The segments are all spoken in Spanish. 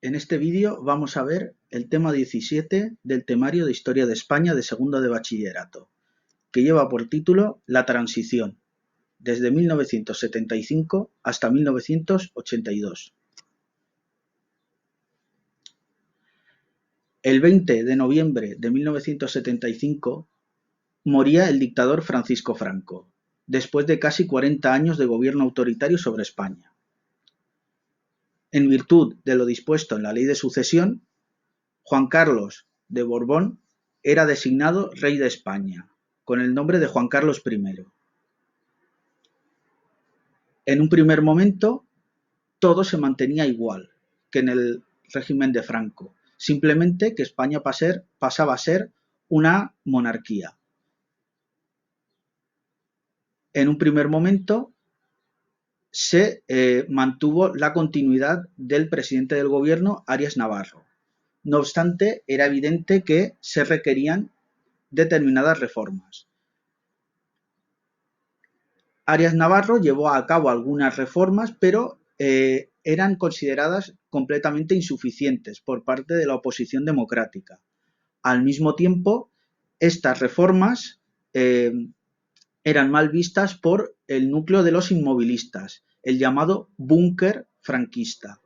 En este vídeo vamos a ver el tema 17 del temario de Historia de España de segundo de bachillerato, que lleva por título La Transición, desde 1975 hasta 1982. El 20 de noviembre de 1975 moría el dictador Francisco Franco, después de casi 40 años de gobierno autoritario sobre España. En virtud de lo dispuesto en la Ley de Sucesión, Juan Carlos de Borbón era designado rey de España, con el nombre de Juan Carlos I. En un primer momento, todo se mantenía igual que en el régimen de Franco, simplemente que España pasaba a ser una monarquía. En un primer momento se mantuvo la continuidad del presidente del gobierno, Arias Navarro. No obstante, era evidente que se requerían determinadas reformas. Arias Navarro llevó a cabo algunas reformas, pero eran consideradas completamente insuficientes por parte de la oposición democrática. Al mismo tiempo, estas reformas eran mal vistas por el núcleo de los inmovilistas, el llamado búnker franquista.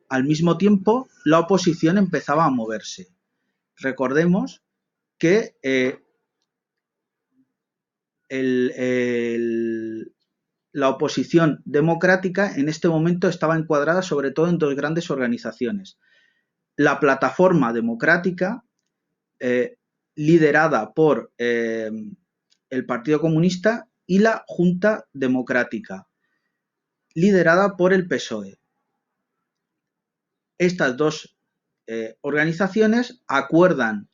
Al mismo tiempo, la oposición empezaba a moverse. Recordemos que la oposición democrática en este momento estaba encuadrada sobre todo en dos grandes organizaciones. La Plataforma Democrática, liderada por el Partido Comunista, y la Junta Democrática, liderada por el PSOE. Estas dos organizaciones acuerdan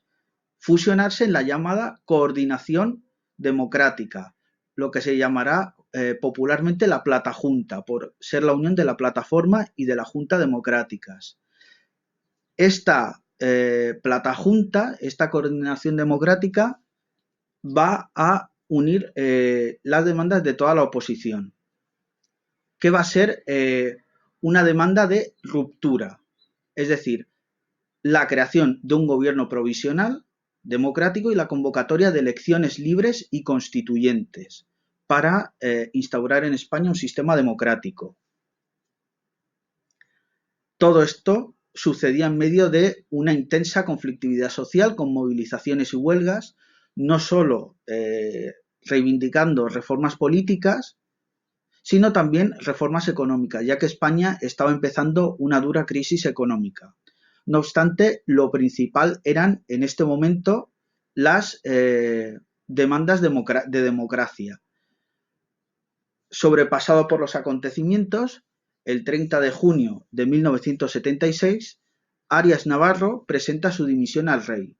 fusionarse en la llamada Coordinación Democrática, lo que se llamará popularmente la Platajunta, por ser la unión de la Plataforma y de la Junta Democráticas. Esta Platajunta, esta Coordinación Democrática, va a unir las demandas de toda la oposición, que va a ser una demanda de ruptura, es decir, la creación de un gobierno provisional democrático y la convocatoria de elecciones libres y constituyentes para instaurar en España un sistema democrático. Todo esto sucedía en medio de una intensa conflictividad social con movilizaciones y huelgas, no solo reivindicando reformas políticas, sino también reformas económicas, ya que España estaba empezando una dura crisis económica. No obstante, lo principal eran en este momento las demandas de democracia. Sobrepasado por los acontecimientos, el 30 de junio de 1976, Arias Navarro presenta su dimisión al rey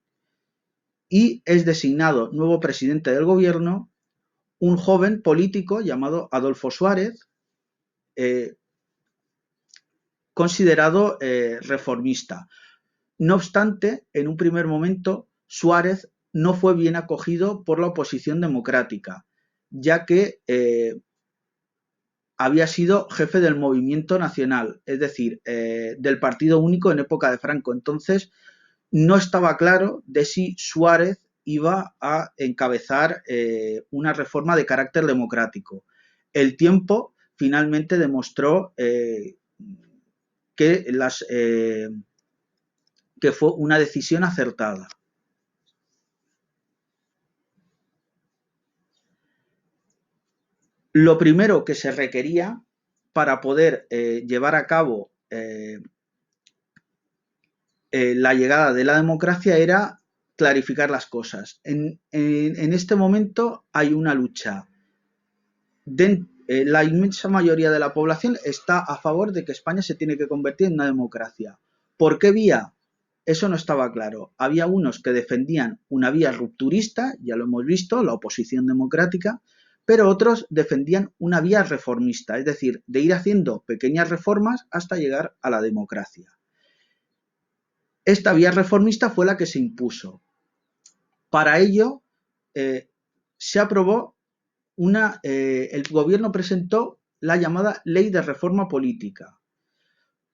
y es designado nuevo presidente del gobierno un joven político llamado Adolfo Suárez, considerado reformista. No obstante, en un primer momento, Suárez no fue bien acogido por la oposición democrática, ya que había sido jefe del Movimiento Nacional, es decir, del Partido Único en época de Franco. Entonces, no estaba claro de si Suárez iba a encabezar una reforma de carácter democrático. El tiempo finalmente demostró que fue una decisión acertada. Lo primero que se requería para poder llevar a cabo la llegada de la democracia era clarificar las cosas. En este momento hay una lucha. La inmensa mayoría de la población está a favor de que España se tiene que convertir en una democracia. ¿Por qué vía? Eso no estaba claro. Había unos que defendían una vía rupturista, ya lo hemos visto, la oposición democrática, pero otros defendían una vía reformista, es decir, de ir haciendo pequeñas reformas hasta llegar a la democracia. Esta vía reformista fue la que se impuso. Para ello, se aprobó el gobierno presentó la llamada Ley de Reforma Política.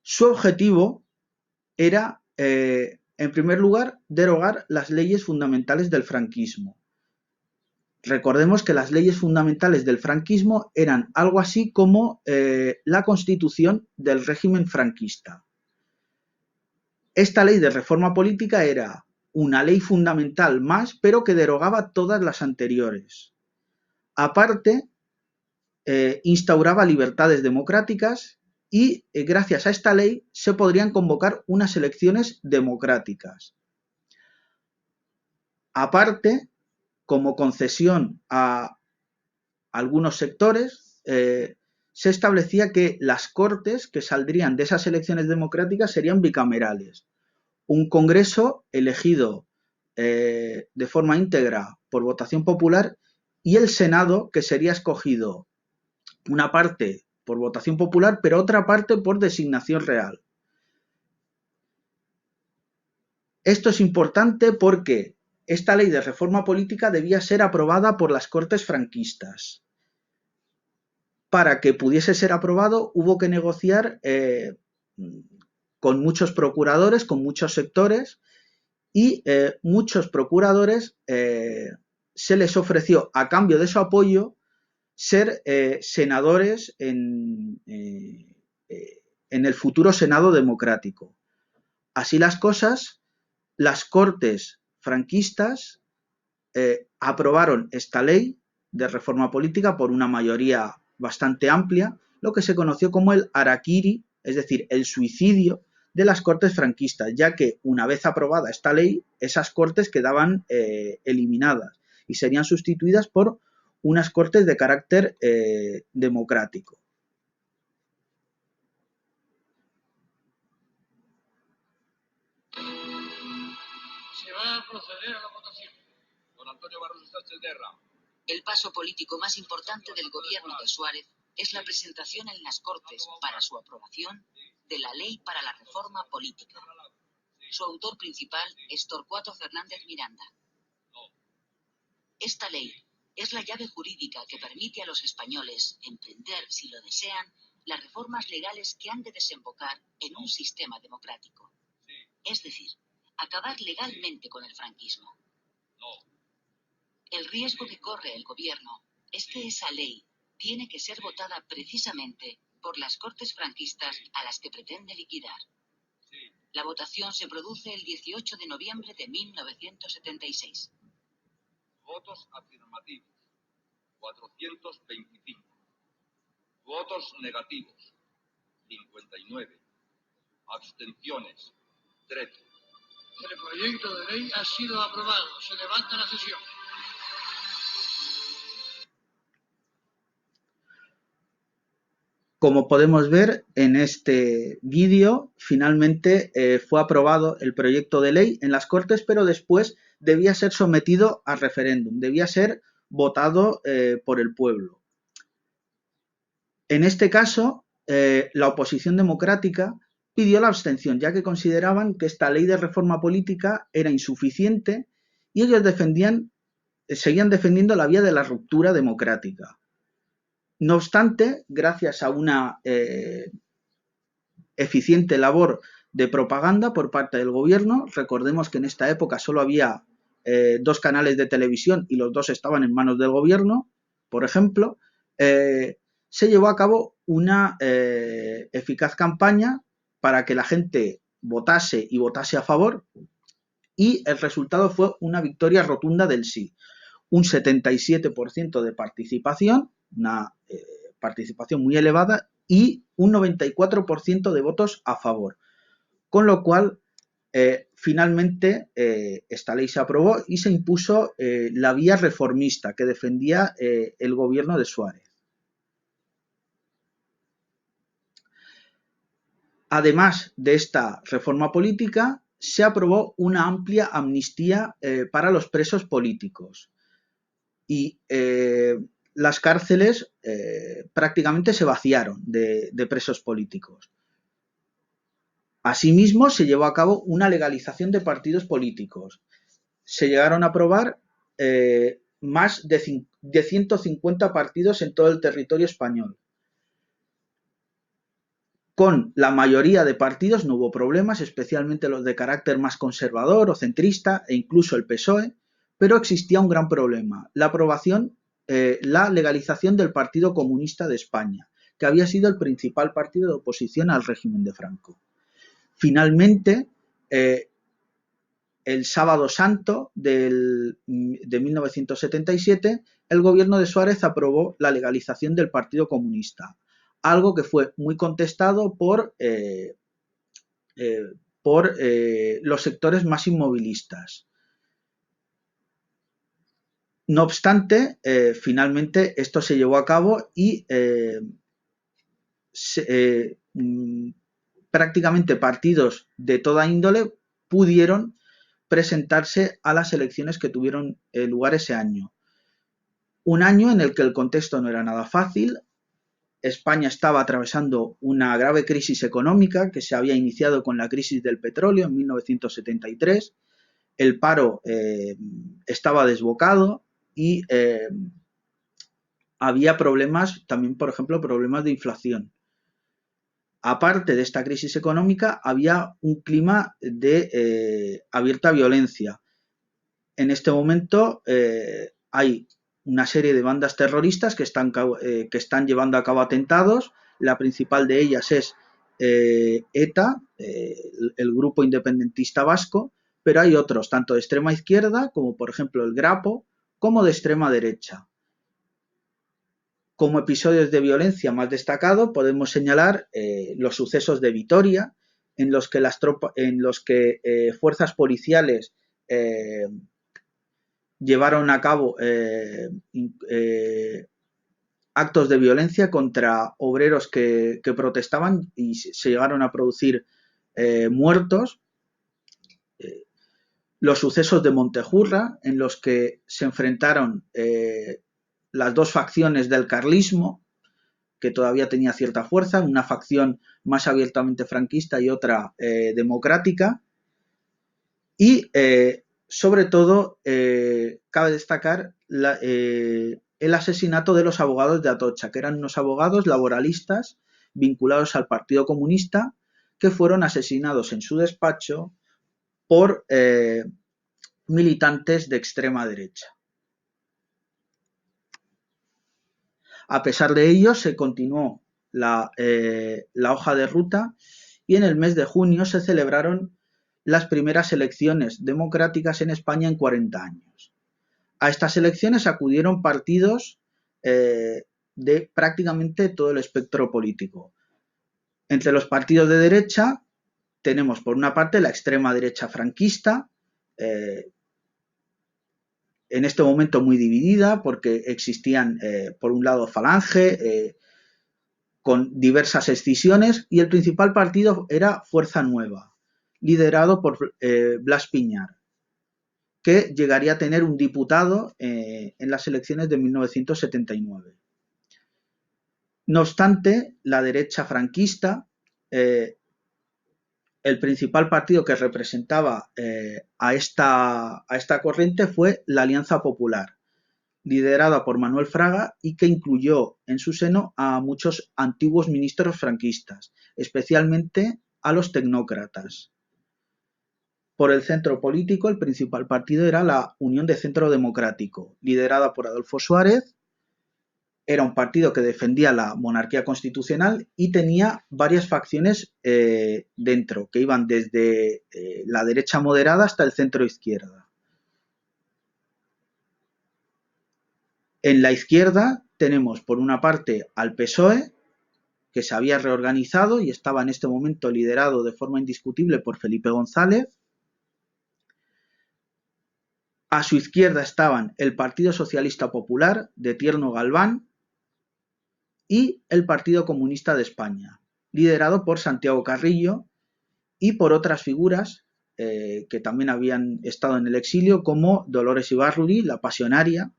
Su objetivo era, en primer lugar, derogar las leyes fundamentales del franquismo. Recordemos que las leyes fundamentales del franquismo eran algo así como la constitución del régimen franquista. Esta ley de reforma política era una ley fundamental más, pero que derogaba todas las anteriores. Aparte, instauraba libertades democráticas y gracias a esta ley se podrían convocar unas elecciones democráticas. Aparte, como concesión a algunos sectores, se establecía que las cortes que saldrían de esas elecciones democráticas serían bicamerales. Un congreso elegido de forma íntegra por votación popular y el Senado que sería escogido una parte por votación popular, pero otra parte por designación real. Esto es importante porque esta ley de reforma política debía ser aprobada por las Cortes franquistas. Para que pudiese ser aprobado hubo que negociar con muchos procuradores, con muchos sectores, y muchos procuradores se les ofreció, a cambio de su apoyo, ser senadores en el futuro Senado democrático. Así las cosas, las Cortes franquistas aprobaron esta ley de reforma política por una mayoría bastante amplia, lo que se conoció como el harakiri, es decir, el suicidio de las Cortes franquistas, ya que una vez aprobada esta ley, esas Cortes quedaban eliminadas y serían sustituidas por unas Cortes de carácter democrático. Se va a proceder a la votación. Don Antonio Barros Sánchez Guerra. El paso político más importante del gobierno de Suárez es la presentación en las Cortes para su aprobación de la Ley para la Reforma Política. Su autor principal es Torcuato Fernández Miranda. Esta ley es la llave jurídica que permite a los españoles emprender, si lo desean, las reformas legales que han de desembocar en un sistema democrático. Es decir, acabar legalmente con el franquismo. El riesgo que corre el gobierno es que esa ley tiene que ser votada precisamente por las Cortes franquistas a las que pretende liquidar. La votación se produce el 18 de noviembre de 1976. Votos afirmativos, 425. Votos negativos, 59. Abstenciones, 13. El proyecto de ley ha sido aprobado. Se levanta la sesión. Como podemos ver en este vídeo, finalmente fue aprobado el proyecto de ley en las Cortes, pero después debía ser sometido a referéndum, debía ser votado por el pueblo. En este caso, la oposición democrática pidió la abstención, ya que consideraban que esta ley de reforma política era insuficiente y ellos seguían defendiendo la vía de la ruptura democrática. No obstante, gracias a una eficiente labor de propaganda por parte del gobierno, recordemos que en esta época solo había 2 canales de televisión y los 2 estaban en manos del gobierno, por ejemplo, se llevó a cabo una eficaz campaña para que la gente votase y votase a favor, y el resultado fue una victoria rotunda del sí. Un 77% de participación, una participación muy elevada, y un 94% de votos a favor. Con lo cual, finalmente, esta ley se aprobó y se impuso la vía reformista que defendía el gobierno de Suárez. Además de esta reforma política, se aprobó una amplia amnistía para los presos políticos. Y las cárceles prácticamente se vaciaron de presos políticos. Asimismo, se llevó a cabo una legalización de partidos políticos. Se llegaron a aprobar más de 150 partidos en todo el territorio español. Con la mayoría de partidos no hubo problemas, especialmente los de carácter más conservador o centrista e incluso el PSOE, pero existía un gran problema, la legalización del Partido Comunista de España, que había sido el principal partido de oposición al régimen de Franco. Finalmente, el Sábado Santo de 1977, el gobierno de Suárez aprobó la legalización del Partido Comunista, algo que fue muy contestado por los sectores más inmovilistas. No obstante, finalmente esto se llevó a cabo y prácticamente partidos de toda índole pudieron presentarse a las elecciones que tuvieron lugar ese año. Un año en el que el contexto no era nada fácil. España estaba atravesando una grave crisis económica que se había iniciado con la crisis del petróleo en 1973. El paro estaba desbocado y había problemas, también por ejemplo, problemas de inflación. Aparte de esta crisis económica, había un clima de abierta violencia. En este momento hay una serie de bandas terroristas que están llevando a cabo atentados. La principal de ellas es ETA, el grupo independentista vasco, pero hay otros, tanto de extrema izquierda, como por ejemplo el Grapo, como de extrema derecha. Como episodios de violencia más destacados podemos señalar los sucesos de Vitoria, en los que fuerzas policiales llevaron a cabo actos de violencia contra obreros que protestaban y se llegaron a producir muertos. Los sucesos de Montejurra, en los que se enfrentaron las dos facciones del carlismo, que todavía tenía cierta fuerza, una facción más abiertamente franquista y otra democrática. Y sobre todo, cabe destacar el asesinato de los abogados de Atocha, que eran unos abogados laboralistas vinculados al Partido Comunista, que fueron asesinados en su despacho por militantes de extrema derecha. A pesar de ello, se continuó la hoja de ruta y en el mes de junio se celebraron las primeras elecciones democráticas en España en 40 años. A estas elecciones acudieron partidos de prácticamente todo el espectro político. Entre los partidos de derecha tenemos por una parte la extrema derecha franquista, en este momento muy dividida porque existían por un lado Falange, con diversas escisiones, y el principal partido era Fuerza Nueva, liderado por Blas Piñar, que llegaría a tener un diputado en las elecciones de 1979. No obstante, la derecha franquista, el principal partido que representaba a esta corriente fue la Alianza Popular, liderada por Manuel Fraga y que incluyó en su seno a muchos antiguos ministros franquistas, especialmente a los tecnócratas. Por el centro político, el principal partido era la Unión de Centro Democrático, liderada por Adolfo Suárez. Era un partido que defendía la monarquía constitucional y tenía varias facciones dentro, que iban desde la derecha moderada hasta el centro izquierda. En la izquierda tenemos por una parte al PSOE, que se había reorganizado y estaba en este momento liderado de forma indiscutible por Felipe González. A su izquierda estaban el Partido Socialista Popular de Tierno Galván y el Partido Comunista de España, liderado por Santiago Carrillo y por otras figuras que también habían estado en el exilio, como Dolores Ibarruri, la Pasionaria,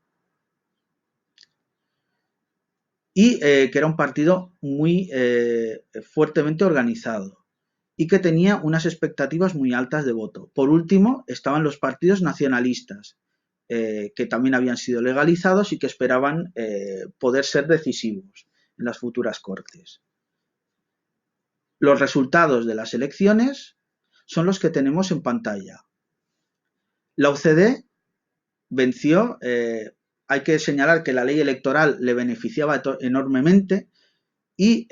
y que era un partido muy fuertemente organizado y que tenía unas expectativas muy altas de voto. Por último, estaban los partidos nacionalistas, que también habían sido legalizados y que esperaban poder ser decisivos en las futuras Cortes. Los resultados de las elecciones son los que tenemos en pantalla. La UCD venció, hay que señalar que la ley electoral le beneficiaba enormemente y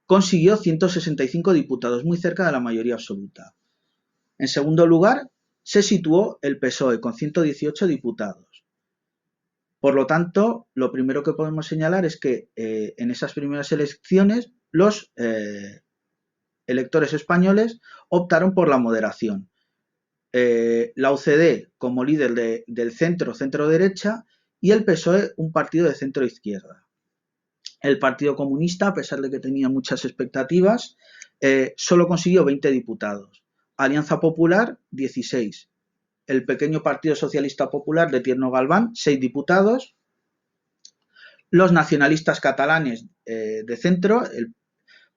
consiguió 165 diputados, muy cerca de la mayoría absoluta. En segundo lugar, se situó el PSOE con 118 diputados. Por lo tanto, lo primero que podemos señalar es que en esas primeras elecciones los electores españoles optaron por la moderación. La UCD como líder del centro-derecha y el PSOE un partido de centro-izquierda. El Partido Comunista, a pesar de que tenía muchas expectativas, solo consiguió 20 diputados. Alianza Popular, 16. El pequeño Partido Socialista Popular de Tierno Galván, 6 diputados. Los nacionalistas catalanes de centro, el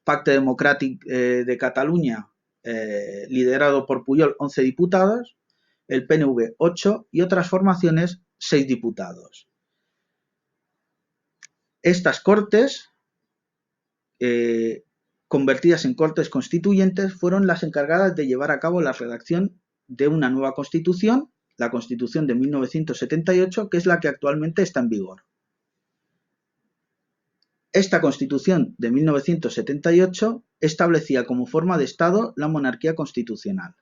Pacte Democràtic de Cataluña, liderado por Pujol, 11 diputados. El PNV, 8 y otras formaciones, 6 diputados. Estas cortes, convertidas en cortes constituyentes, fueron las encargadas de llevar a cabo la redacción de una nueva constitución, la Constitución de 1978, que es la que actualmente está en vigor. Esta Constitución de 1978 establecía como forma de Estado la monarquía constitucional.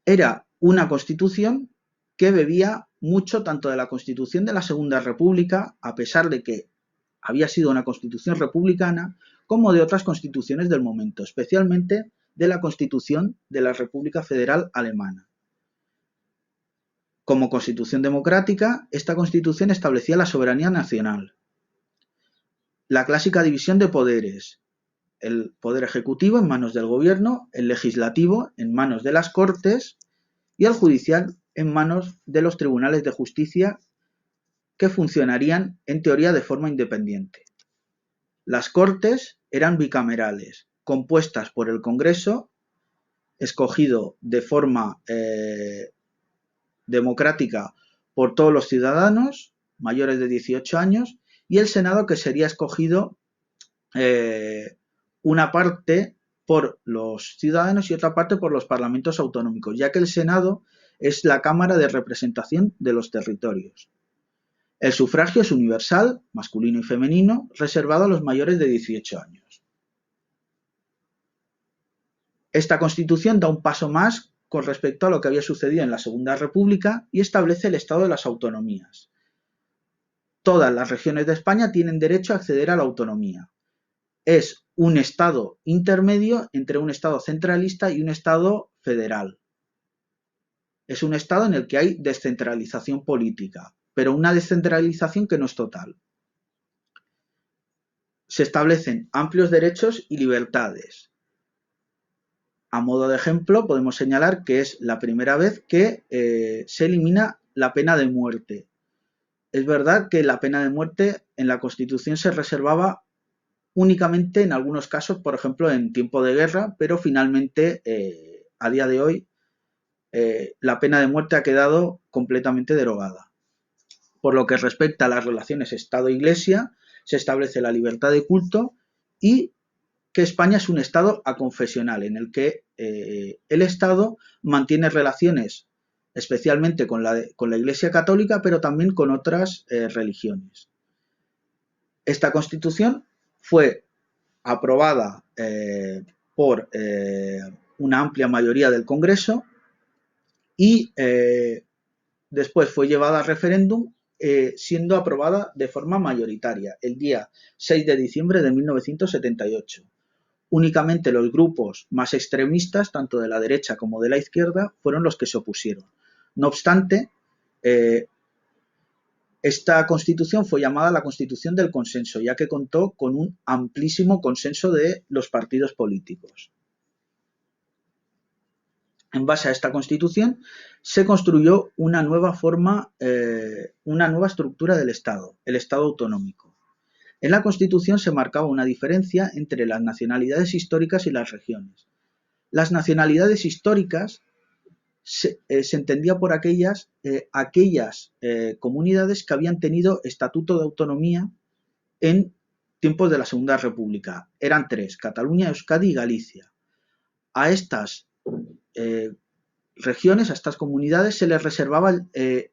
Era una Constitución que bebía mucho tanto de la Constitución de la Segunda República, a pesar de que había sido una Constitución republicana, como de otras constituciones del momento, especialmente de la Constitución de la República Federal Alemana. Como Constitución democrática, esta Constitución establecía la soberanía nacional, la clásica división de poderes, el poder ejecutivo en manos del gobierno, el legislativo en manos de las Cortes y el judicial en manos de los tribunales de justicia que funcionarían en teoría de forma independiente. Las Cortes eran bicamerales, compuestas por el Congreso, escogido de forma democrática por todos los ciudadanos mayores de 18 años, y el Senado, que sería escogido una parte por los ciudadanos y otra parte por los parlamentos autonómicos, ya que el Senado es la Cámara de Representación de los territorios. El sufragio es universal, masculino y femenino, reservado a los mayores de 18 años. Esta Constitución da un paso más con respecto a lo que había sucedido en la Segunda República y establece el estado de las autonomías. Todas las regiones de España tienen derecho a acceder a la autonomía. Es un estado intermedio entre un estado centralista y un estado federal. Es un estado en el que hay descentralización política, pero una descentralización que no es total. Se establecen amplios derechos y libertades. A modo de ejemplo, podemos señalar que es la primera vez que se elimina la pena de muerte. Es verdad que la pena de muerte en la Constitución se reservaba únicamente en algunos casos, por ejemplo, en tiempo de guerra, pero finalmente, a día de hoy, la pena de muerte ha quedado completamente derogada. Por lo que respecta a las relaciones Estado-Iglesia, se establece la libertad de culto y que España es un Estado aconfesional, en el que el Estado mantiene relaciones especialmente con la Iglesia Católica, pero también con otras religiones. Esta Constitución fue aprobada por una amplia mayoría del Congreso y después fue llevada a referéndum, siendo aprobada de forma mayoritaria el día 6 de diciembre de 1978. Únicamente los grupos más extremistas, tanto de la derecha como de la izquierda, fueron los que se opusieron. No obstante, esta Constitución fue llamada la Constitución del Consenso, ya que contó con un amplísimo consenso de los partidos políticos. En base a esta Constitución se construyó una nueva estructura del Estado, el Estado autonómico. En la Constitución se marcaba una diferencia entre las nacionalidades históricas y las regiones. Las nacionalidades históricas se entendía por aquellas comunidades que habían tenido estatuto de autonomía en tiempos de la Segunda República. Eran tres: Cataluña, Euskadi y Galicia. A estas regiones, a estas comunidades, se les reservaba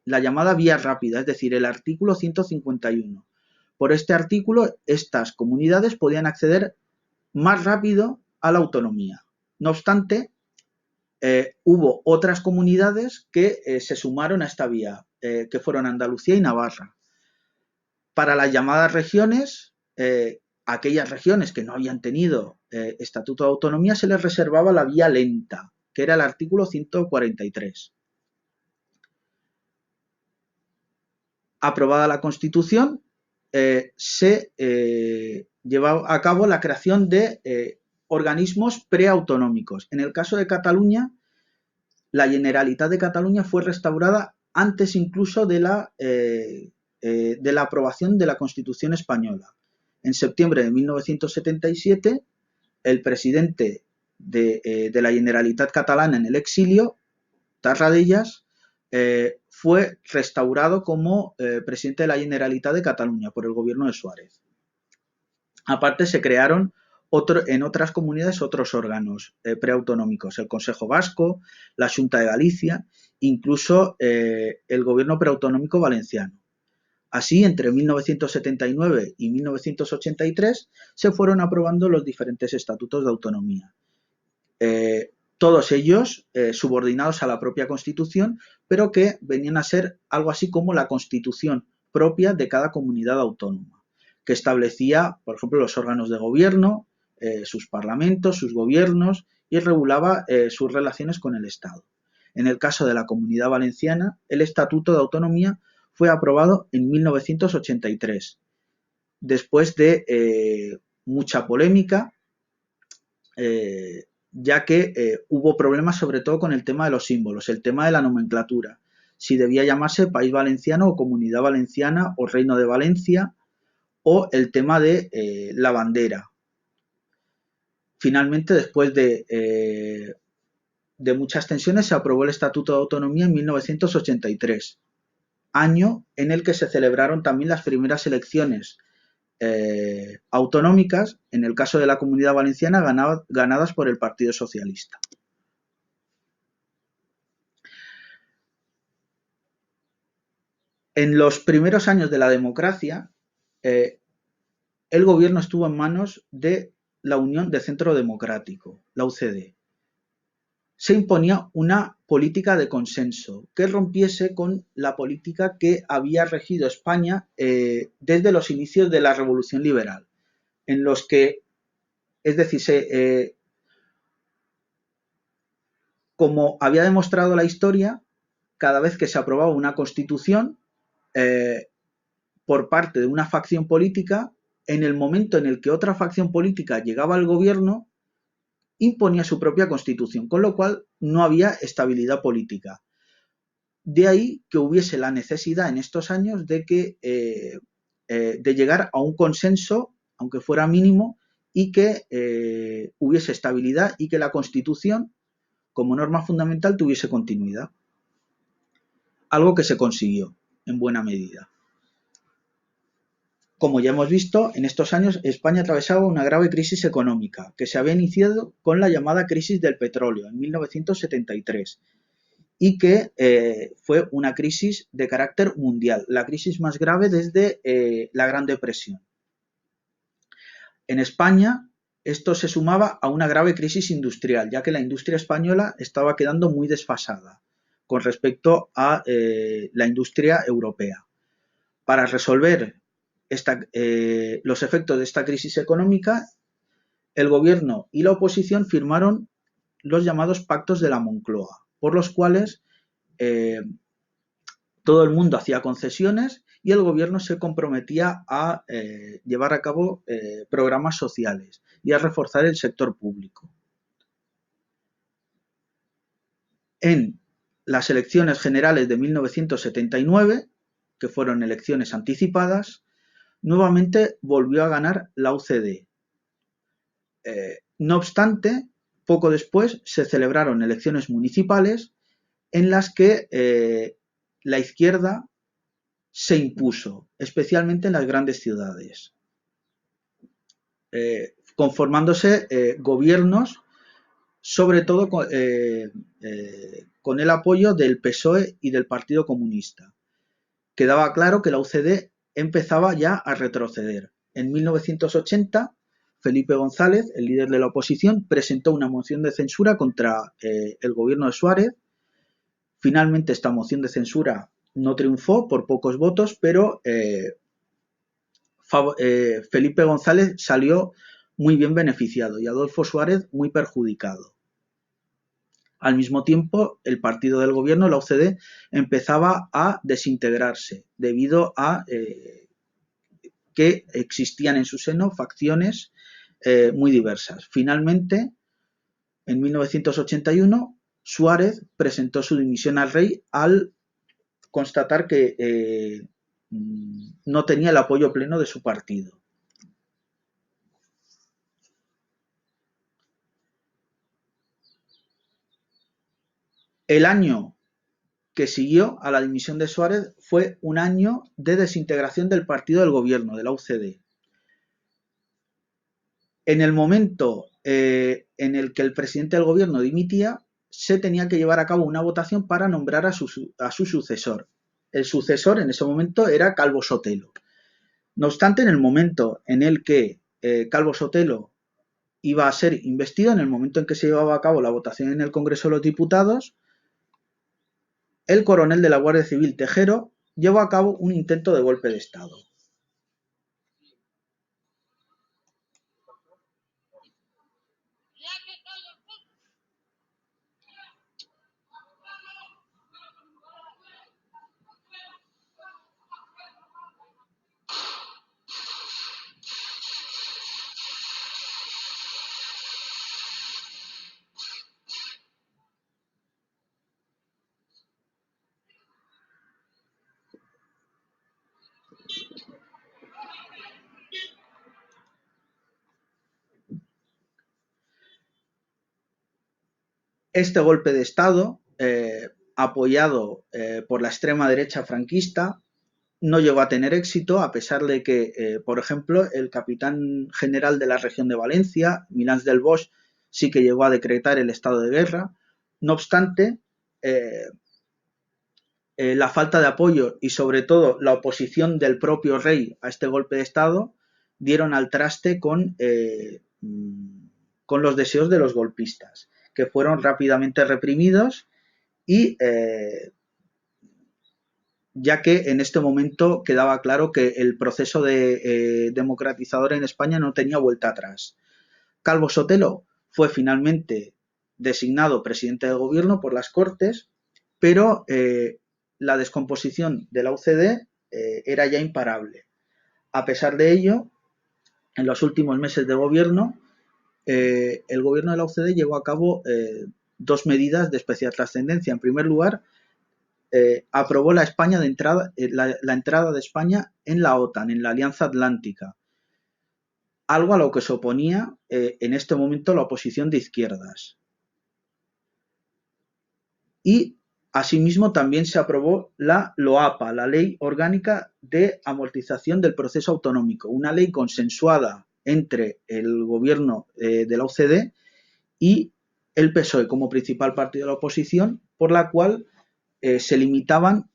la llamada vía rápida, es decir, el artículo 151. Por este artículo, estas comunidades podían acceder más rápido a la autonomía. No obstante, hubo otras comunidades que se sumaron a esta vía, que fueron Andalucía y Navarra. Para las llamadas regiones, aquellas regiones que no habían tenido estatuto de autonomía, se les reservaba la vía lenta, que era el artículo 143. Aprobada la Constitución, se llevaba a cabo la creación de organismos preautonómicos. En el caso de Cataluña, la Generalitat de Cataluña fue restaurada antes incluso de la aprobación de la Constitución española. En septiembre de 1977, el presidente de la Generalitat catalana en el exilio, Tarradellas, fue restaurado como presidente de la Generalitat de Cataluña por el gobierno de Suárez. Aparte, se crearon en otras comunidades otros órganos preautonómicos: el Consejo Vasco, la Xunta de Galicia, incluso el gobierno preautonómico valenciano. Así, entre 1979 y 1983 se fueron aprobando los diferentes estatutos de autonomía. Todos ellos subordinados a la propia Constitución, pero que venían a ser algo así como la Constitución propia de cada comunidad autónoma, que establecía, por ejemplo, los órganos de gobierno, sus parlamentos, sus gobiernos, y regulaba sus relaciones con el Estado. En el caso de la Comunidad Valenciana, el Estatuto de Autonomía fue aprobado en 1983, después de mucha polémica, ya que hubo problemas sobre todo con el tema de los símbolos, el tema de la nomenclatura, si debía llamarse País Valenciano o Comunidad Valenciana o Reino de Valencia, o el tema de la bandera. Finalmente, después de muchas tensiones, se aprobó el Estatuto de Autonomía en 1983, año en el que se celebraron también las primeras elecciones autonómicas, en el caso de la Comunidad Valenciana, ganadas por el Partido Socialista. En los primeros años de la democracia, el gobierno estuvo en manos de la Unión de Centro Democrático, la UCD. Se imponía una política de consenso que rompiese con la política que había regido España desde los inicios de la Revolución Liberal, en los que, es decir, como había demostrado la historia, cada vez que se aprobaba una constitución por parte de una facción política, en el momento en el que otra facción política llegaba al gobierno, imponía su propia constitución, con lo cual no había estabilidad política. De ahí que hubiese la necesidad en estos años de llegar a un consenso, aunque fuera mínimo, y que hubiese estabilidad y que la Constitución, como norma fundamental, tuviese continuidad. Algo que se consiguió en buena medida. Como ya hemos visto, en estos años España atravesaba una grave crisis económica, que se había iniciado con la llamada crisis del petróleo en 1973 y que fue una crisis de carácter mundial, la crisis más grave desde la Gran Depresión. En España, esto se sumaba a una grave crisis industrial, ya que la industria española estaba quedando muy desfasada con respecto a la industria europea. Para resolver los efectos de esta crisis económica, el gobierno y la oposición firmaron los llamados pactos de la Moncloa, por los cuales todo el mundo hacía concesiones y el gobierno se comprometía a llevar a cabo programas sociales y a reforzar el sector público. En las elecciones generales de 1979, que fueron elecciones anticipadas, nuevamente volvió a ganar la UCD. No obstante, poco después se celebraron elecciones municipales en las que la izquierda se impuso, especialmente en las grandes ciudades. conformándose gobiernos, sobre todo con el apoyo del PSOE y del Partido Comunista. Quedaba claro que la UCD empezaba ya a retroceder. En 1980, Felipe González, el líder de la oposición, presentó una moción de censura contra el gobierno de Suárez. Finalmente, esta moción de censura no triunfó por pocos votos, pero Felipe González salió muy bien beneficiado y Adolfo Suárez muy perjudicado. Al mismo tiempo, el partido del gobierno, la UCD, empezaba a desintegrarse debido a que existían en su seno facciones muy diversas. Finalmente, en 1981, Suárez presentó su dimisión al rey al constatar que no tenía el apoyo pleno de su partido. El año que siguió a la dimisión de Suárez fue un año de desintegración del partido del gobierno, de la UCD. En el momento en el que el presidente del gobierno dimitía, se tenía que llevar a cabo una votación para nombrar a su sucesor. El sucesor en ese momento era Calvo Sotelo. No obstante, en el momento en el que Calvo Sotelo iba a ser investido, en el momento en que se llevaba a cabo la votación en el Congreso de los Diputados, el coronel de la Guardia Civil, Tejero, llevó a cabo un intento de golpe de Estado. Este golpe de Estado, apoyado por la extrema derecha franquista, no llegó a tener éxito, a pesar de que, por ejemplo, el capitán general de la región de Valencia, Milans del Bosch, sí que llegó a decretar el estado de guerra. No obstante, la falta de apoyo y sobre todo la oposición del propio rey a este golpe de Estado dieron al traste con los deseos de los golpistas, que fueron rápidamente reprimidos y ya que en este momento quedaba claro que el proceso democratizador en España no tenía vuelta atrás. Calvo Sotelo fue finalmente designado presidente del gobierno por las Cortes, pero la descomposición de la UCD era ya imparable. A pesar de ello, en los últimos meses de gobierno, el gobierno de la UCD llevó a cabo dos medidas de especial trascendencia. En primer lugar, aprobó la entrada de España en la OTAN, en la Alianza Atlántica, algo a lo que se oponía en este momento la oposición de izquierdas. Y asimismo también se aprobó la LOAPA, la Ley Orgánica de Amortización del Proceso Autonómico, una ley consensuada entre el gobierno de la UCD y el PSOE como principal partido de la oposición, por la cual se limitaban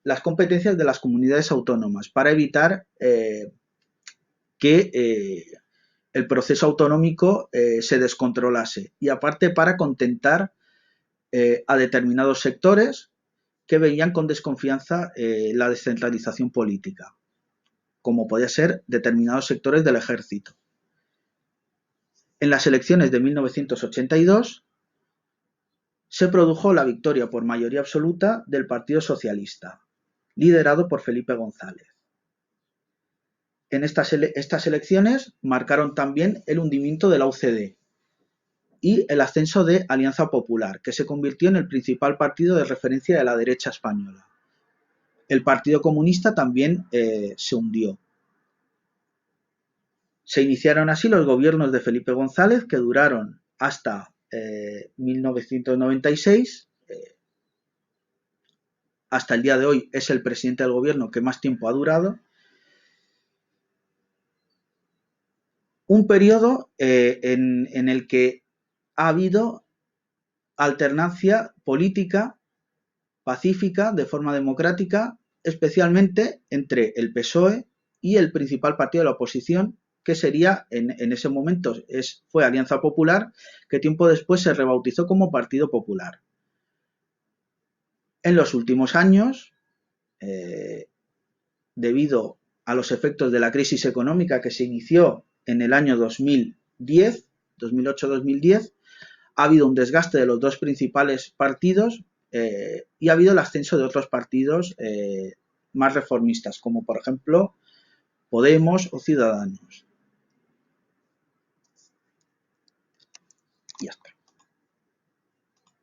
las competencias de las comunidades autónomas para evitar que el proceso autonómico se descontrolase y aparte para contentar a determinados sectores que veían con desconfianza la descentralización política, como podía ser determinados sectores del ejército. En las elecciones de 1982 se produjo la victoria por mayoría absoluta del Partido Socialista, liderado por Felipe González. En estas elecciones marcaron también el hundimiento de la UCD y el ascenso de Alianza Popular, que se convirtió en el principal partido de referencia de la derecha española. El Partido Comunista también se hundió. Se iniciaron así los gobiernos de Felipe González, que duraron hasta 1996. Hasta el día de hoy es el presidente del gobierno que más tiempo ha durado. un periodo en el que ha habido alternancia política pacífica, de forma democrática, especialmente entre el PSOE y el principal partido de la oposición, que sería, en ese momento, fue Alianza Popular, que tiempo después se rebautizó como Partido Popular. En los últimos años, debido a los efectos de la crisis económica que se inició en el año 2010, 2008-2010, ha habido un desgaste de los dos principales partidos y ha habido el ascenso de otros partidos más reformistas, como por ejemplo Podemos o Ciudadanos. Ya está.